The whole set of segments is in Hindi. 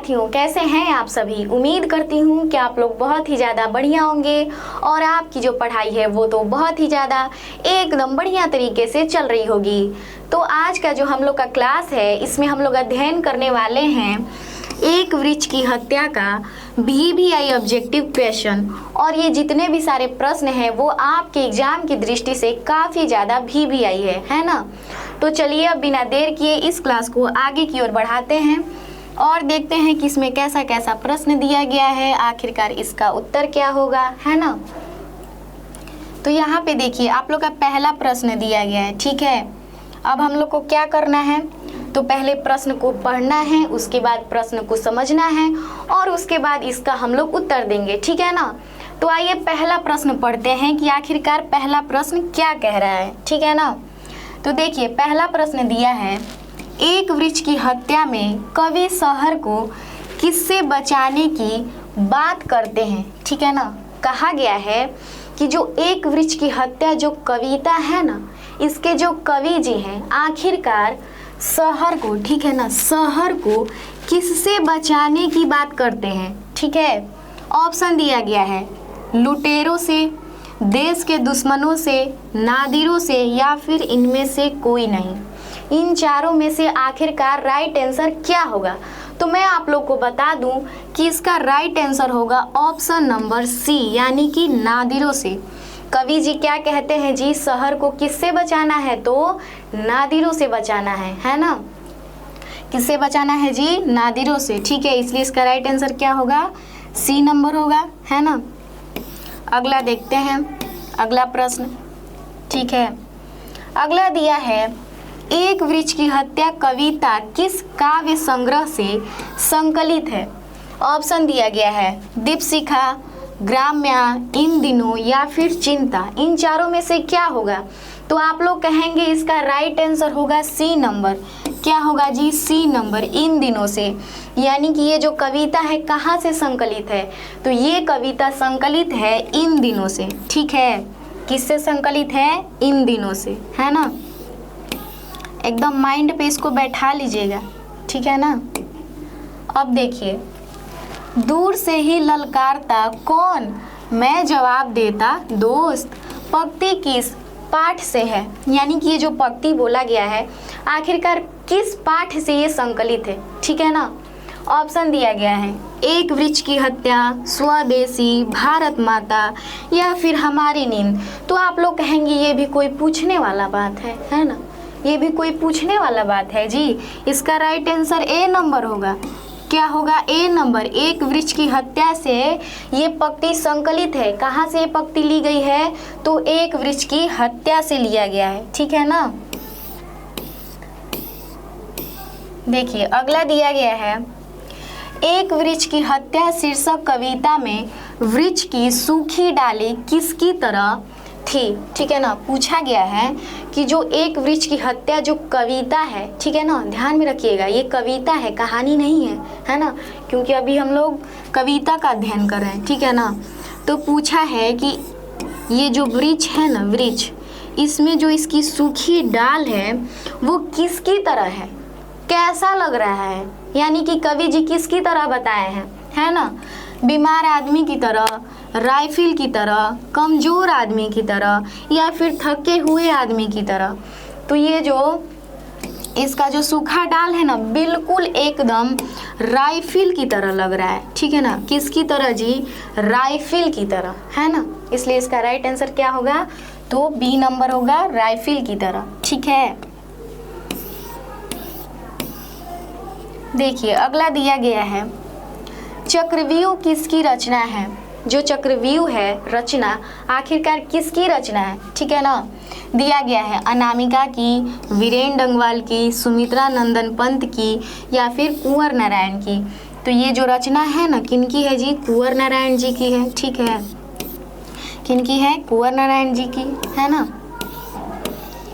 विद्यार्थियों, कैसे हैं आप सभी। उम्मीद करती हूँ कि आप लोग बहुत ही ज़्यादा बढ़िया होंगे और आपकी जो पढ़ाई है वो तो बहुत ही ज़्यादा एकदम बढ़िया तरीके से चल रही होगी। तो आज का जो हम लोग का क्लास है इसमें हम लोग अध्ययन करने वाले हैं एक वृक्ष की हत्या का VVI ऑब्जेक्टिव क्वेश्चन। और ये जितने भी सारे प्रश्न हैं वो आपके एग्जाम की दृष्टि से काफ़ी ज़्यादा VVI है ना। तो चलिए अब बिना देर किए इस क्लास को आगे की ओर बढ़ाते हैं और देखते हैं कि इसमें कैसा कैसा प्रश्न दिया गया है, आखिरकार इसका उत्तर क्या होगा, है ना। तो यहाँ पे देखिए आप लोग का पहला प्रश्न दिया गया है, ठीक है। अब हम लोग को क्या करना है, तो पहले प्रश्न को पढ़ना है, उसके बाद प्रश्न को समझना है और उसके बाद इसका हम लोग उत्तर देंगे, ठीक है ना। तो आइए पहला प्रश्न पढ़ते हैं कि आखिरकार पहला प्रश्न क्या कह रहा है, ठीक है ना। तो देखिए पहला प्रश्न दिया है, एक वृक्ष की हत्या में कवि शहर को किससे बचाने की बात करते हैं, ठीक है ना। कहा गया है कि जो एक वृक्ष की हत्या जो कविता है ना, इसके जो कवि जी हैं आखिरकार शहर को, ठीक है ना, शहर को किससे बचाने की बात करते हैं, ठीक है। ऑप्शन दिया गया है लुटेरों से, देश के दुश्मनों से, नादिरों से या फिर इनमें से कोई नहीं। इन चारों में से आखिरकार राइट आंसर क्या होगा। तो मैं आप लोग को बता दूं कि इसका राइट आंसर होगा ऑप्शन नंबर सी, यानी कि नादिरों से। कवि जी क्या कहते हैं जी, शहर को किससे बचाना है, तो नादिरों से बचाना है ना। किससे बचाना है जी, नादिरों से, ठीक है। इसलिए इसका राइट आंसर क्या होगा, सी नंबर होगा, है ना। अगला देखते हैं, अगला प्रश्न, ठीक है। अगला दिया है, एक वृक्ष की हत्या कविता किस काव्य संग्रह से संकलित है। ऑप्शन दिया गया है दीपशिखा, ग्राम्या, इन दिनों या फिर चिंता। इन चारों में से क्या होगा, तो आप लोग कहेंगे इसका राइट आंसर होगा सी नंबर। क्या होगा जी, सी नंबर, इन दिनों से। यानी कि ये जो कविता है कहाँ से संकलित है, तो ये कविता संकलित है इन दिनों से, ठीक है। किससे संकलित है, इन दिनों से, है ना। एकदम माइंड पे इसको बैठा लीजिएगा, ठीक है ना। अब देखिए, दूर से ही ललकारता कौन, मैं जवाब देता दोस्त। पंक्ति किस पाठ से है, यानी कि ये जो पंक्ति बोला गया है आखिरकार किस पाठ से ये संकलित है, ठीक है ना। ऑप्शन दिया गया है एक वृक्ष की हत्या, स्वदेशी, भारत माता या फिर हमारी नींद। तो आप लोग कहेंगे ये भी कोई पूछने वाला बात है ना। ये भी कोई पूछने वाला बात है जी। इसका राइट आंसर ए नंबर होगा। क्या होगा, ए नंबर। एक वृक्ष की हत्या से ये पंक्ति संकलित है। कहाँ से ये पंक्ति ली गई है, तो एक वृक्ष की हत्या से लिया गया है, ठीक है ना। देखिए अगला दिया गया है, एक वृक्ष की हत्या शीर्षक कविता में वृक्ष की सूखी डाली किसकी तरह थी, ठीक है ना। पूछा गया है कि जो एक वृक्ष की हत्या जो कविता है, ठीक है ना, ध्यान में रखिएगा ये कविता है, कहानी नहीं है ना, क्योंकि अभी हम लोग कविता का अध्ययन कर रहे हैं, ठीक है ना। तो पूछा है कि ये जो वृक्ष है ना, वृक्ष, इसमें जो इसकी सूखी डाल है वो किसकी तरह है, कैसा लग रहा है। यानी कि कवि जी किसकी तरह बताए हैं, है ना। बीमार आदमी की तरह, राइफिल की तरह, कमज़ोर आदमी की तरह या फिर थके हुए आदमी की तरह। तो ये जो इसका जो सूखा डाल है ना, बिल्कुल एकदम राइफिल की तरह लग रहा है, ठीक है ना। किसकी तरह जी, राइफिल की तरह, है ना। इसलिए इसका राइट आंसर क्या होगा, तो बी नंबर होगा, राइफिल की तरह, ठीक है। देखिए अगला दिया गया है, चक्रव्यूह किसकी रचना है। जो चक्रव्यूह है रचना आखिरकार किसकी रचना है, ठीक है ना। दिया गया है अनामिका की, वीरेन डंगवाल की, सुमित्रा नंदन पंत की या फिर कुंवर नारायण की। तो ये जो रचना है ना किनकी है जी, कुंवर नारायण जी की है, ठीक है। किनकी है, कुंवर नारायण जी की, है ना।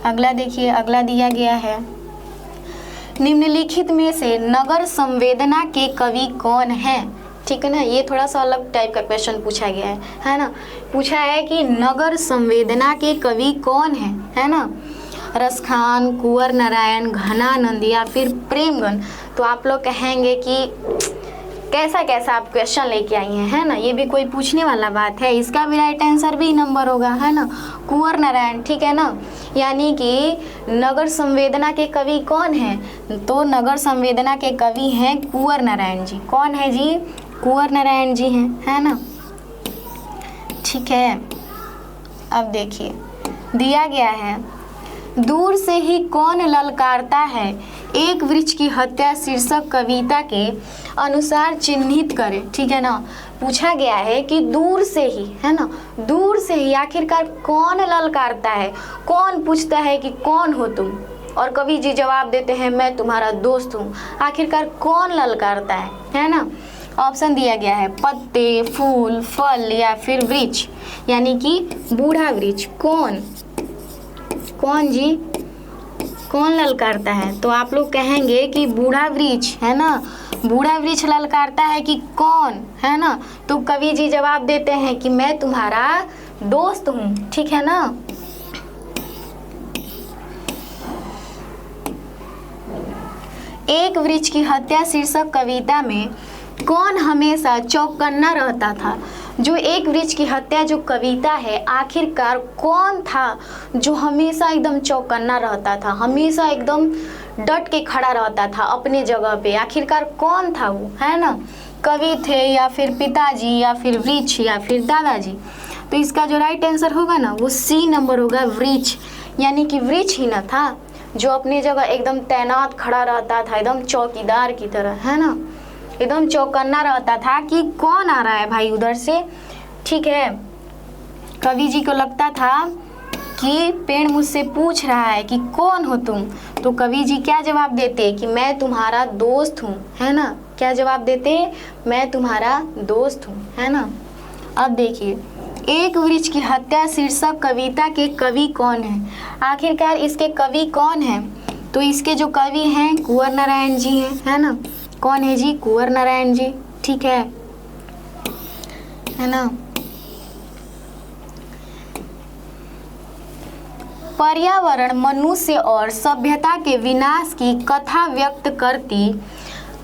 अगला देखिए, अगला दिया गया है, निम्नलिखित में से नगर संवेदना के कवि कौन है, ठीक है ना। ये थोड़ा सा अलग टाइप का क्वेश्चन पूछा गया है ना। पूछा है कि नगर संवेदना के कवि कौन है ना। रसखान, कुंवर नारायण, घनानंद या फिर प्रेमगन। तो आप लोग कहेंगे कि कैसा कैसा आप क्वेश्चन लेके आई हैं, है ना, ये भी कोई पूछने वाला बात है। इसका भी राइट आंसर भी नंबर होगा, है ना, कुंवर नारायण, ठीक है ना। यानी कि नगर संवेदना के कवि कौन हैं, तो नगर संवेदना के कवि हैं कुंवर नारायण जी। कौन है जी, कुंवर नारायण जी हैं, है ना, ठीक है। अब देखिए दिया गया है, दूर से ही कौन ललकारता है, एक वृक्ष की हत्या शीर्षक कविता के अनुसार चिन्हित करें, ठीक है ना। पूछा गया है कि दूर से ही, है ना, दूर से ही आखिरकार कौन ललकारता है, कौन पूछता है कि कौन हो तुम, और कवि जी जवाब देते हैं मैं तुम्हारा दोस्त हूँ। आखिरकार कौन ललकारता है ना। ऑप्शन दिया गया है पत्ते, फूल, फल या फिर वृक्ष, यानी कि बूढ़ा वृक्ष। कौन कौन जी, कौन ललकारता है, तो आप लोग कहेंगे कि बूढ़ा वृक्ष, है ना, बूढ़ा वृक्ष ललकारता है कि कौन, है ना। तो कवि जी जवाब देते हैं कि मैं तुम्हारा दोस्त हूँ, ठीक है ना। एक वृक्ष की हत्या शीर्षक कविता में कौन हमेशा चौकन्ना रहता था। जो एक वृक्ष की हत्या जो कविता है, आखिरकार कौन था जो हमेशा एकदम चौकन्ना रहता था, हमेशा एकदम डट के खड़ा रहता था अपने जगह पे, आखिरकार कौन था वो, है ना। कवि थे या फिर पिताजी या फिर वृक्ष या फिर दादाजी। तो इसका जो राइट आंसर होगा ना वो सी नंबर होगा, वृक्ष। यानी कि वृक्ष ही ना था जो अपनी जगह एकदम तैनात खड़ा रहता था, एकदम चौकीदार की तरह, है ना, एकदम चौकन्ना रहता था कि कौन आ रहा है भाई उधर से, ठीक है। कवि जी को लगता था कि पेड़ मुझसे पूछ रहा है कि कौन हो तुम, तो कवि जी क्या जवाब देते कि मैं तुम्हारा दोस्त हूँ, है ना। क्या जवाब देते, मैं तुम्हारा दोस्त हूँ, है ना। अब देखिए, एक वृक्ष की हत्या शीर्षक कविता के कवि कौन है, आखिरकार इसके कवि कौन है। तो इसके जो कवि हैं कुंवर नारायण जी हैं, है ना। कौन है जी, कुंवर नारायण जी, ठीक है ना। पर्यावरण मनुष्य और सभ्यता के विनाश की कथा व्यक्त करती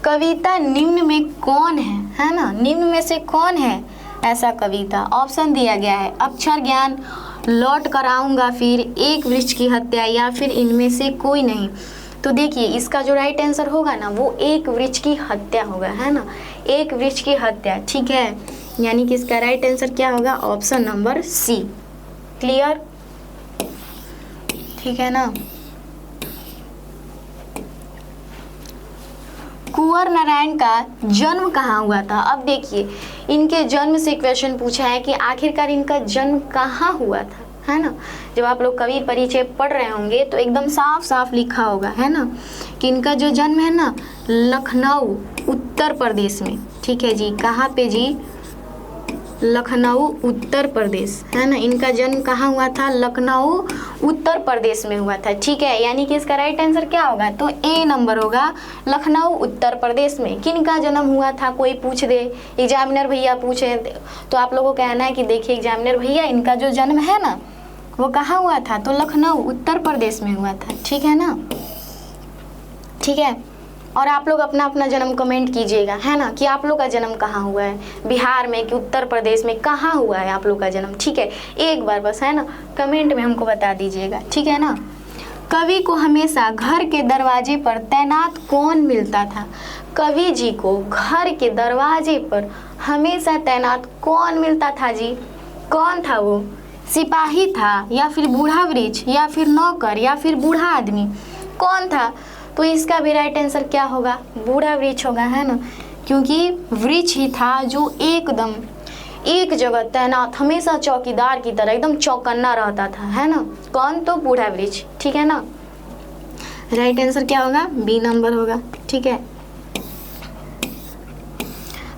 कविता निम्न में कौन है ना, निम्न में से कौन है ऐसा कविता। ऑप्शन दिया गया है अक्षर ज्ञान, लौट कर आऊंगा, फिर एक वृक्ष की हत्या या फिर इनमें से कोई नहीं। तो देखिए इसका जो राइट आंसर होगा ना वो एक वृक्ष की हत्या होगा, है ना, एक वृक्ष की हत्या, ठीक है। यानी कि इसका राइट आंसर क्या होगा, ऑप्शन नंबर सी। क्लियर, ठीक है ना। कुंवर नारायण का जन्म कहाँ हुआ था। अब देखिए इनके जन्म से क्वेश्चन पूछा है कि आखिरकार इनका जन्म कहाँ हुआ था, है ना। जब आप लोग कवि परिचय पढ़ रहे होंगे तो एकदम साफ साफ लिखा होगा, है ना, कि इनका जो जन्म है ना लखनऊ उत्तर प्रदेश में, ठीक है जी। कहाँ पे जी, लखनऊ उत्तर प्रदेश, है ना। इनका जन्म कहाँ हुआ था, लखनऊ उत्तर प्रदेश में हुआ था, ठीक है। यानी कि इसका राइट आंसर क्या होगा, तो ए नंबर होगा, लखनऊ उत्तर प्रदेश में। किन का जन्म हुआ था कोई पूछ दे, एग्जामिनर भैया पूछे तो आप लोगों को कहना है कि देखिए एग्जामिनर भैया इनका जो जन्म है ना वो कहाँ हुआ था, तो लखनऊ उत्तर प्रदेश में हुआ था, ठीक है ना, ठीक है। और आप लोग अपना अपना जन्म कमेंट कीजिएगा, है ना, कि आप लोग का जन्म कहाँ हुआ है, बिहार में कि उत्तर प्रदेश में, कहाँ हुआ है आप लोग का जन्म, ठीक है। एक बार बस, है ना, कमेंट में हमको बता दीजिएगा, ठीक है ना। कवि को हमेशा घर के दरवाजे पर तैनात कौन मिलता था। कवि जी को घर के दरवाजे पर हमेशा तैनात कौन मिलता था जी, कौन था वो, सिपाही था या फिर बूढ़ा वृक्ष या फिर नौकर या फिर बूढ़ा आदमी, कौन था। तो इसका भी राइट आंसर क्या होगा, बूढ़ा वृक्ष होगा, है ना, क्योंकि वृक्ष ही था जो एकदम एक जगह तैनात हमेशा चौकीदार की तरह एकदम चौकन्ना रहता था, है ना। कौन, तो बूढ़ा वृक्ष, ठीक है ना। राइट आंसर क्या होगा, बी नंबर होगा, ठीक है।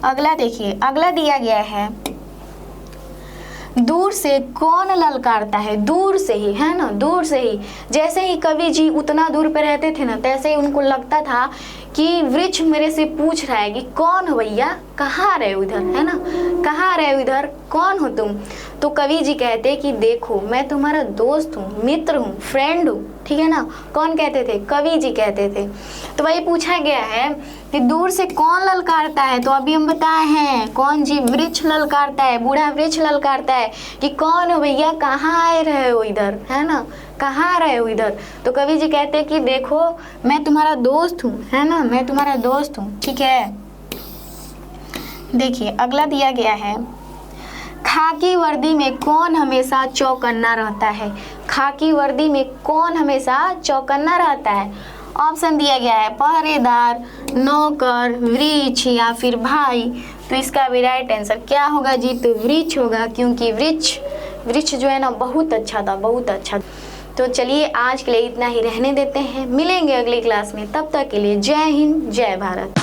अगला देखिए, अगला दिया गया है दूर से कौन ललकारता है, दूर से ही, है ना, दूर से ही। जैसे ही कवि जी उतना दूर पे रहते थे ना तैसे ही उनको लगता था कि वृक्ष मेरे से पूछ रहा है कि कौन हो भैया, कहाँ रहे हो इधर, है ना, कहाँ रहे हो इधर, कौन हो तुम। तो कवि जी कहते कि देखो मैं तुम्हारा दोस्त हूँ, मित्र हूँ, फ्रेंड हूँ, ठीक है ना। कौन कहते थे? कवि जी कहते थे। तो वही पूछा गया है कि दूर से कौन ललकारता है, तो अभी हम बताए हैं कौन जी, वृक्ष ललकारता है, बूढ़ा वृक्ष ललकारता है कि कौन हो भैया, कहाँ आए रहे हो इधर, है ना, कहाँ आ रहे हो इधर। तो कवि जी कहते हैं कि देखो मैं तुम्हारा दोस्त हूँ, है ना, मैं तुम्हारा दोस्त हूँ, ठीक है। देखिए अगला दिया गया है, खाकी वर्दी में कौन हमेशा चौकन्ना रहता है। खाकी वर्दी में कौन हमेशा चौकन्ना रहता है। ऑप्शन दिया गया है पहरेदार, नौकर, वृक्ष या फिर भाई। तो इसका भी राइट आंसर क्या होगा जी? तो वृक्ष होगा, क्योंकि वृक्ष जो है ना बहुत अच्छा था, बहुत अच्छा। तो चलिए आज के लिए इतना ही रहने देते हैं, मिलेंगे अगली क्लास में, तब तक के लिए जय हिंद, जय भारत।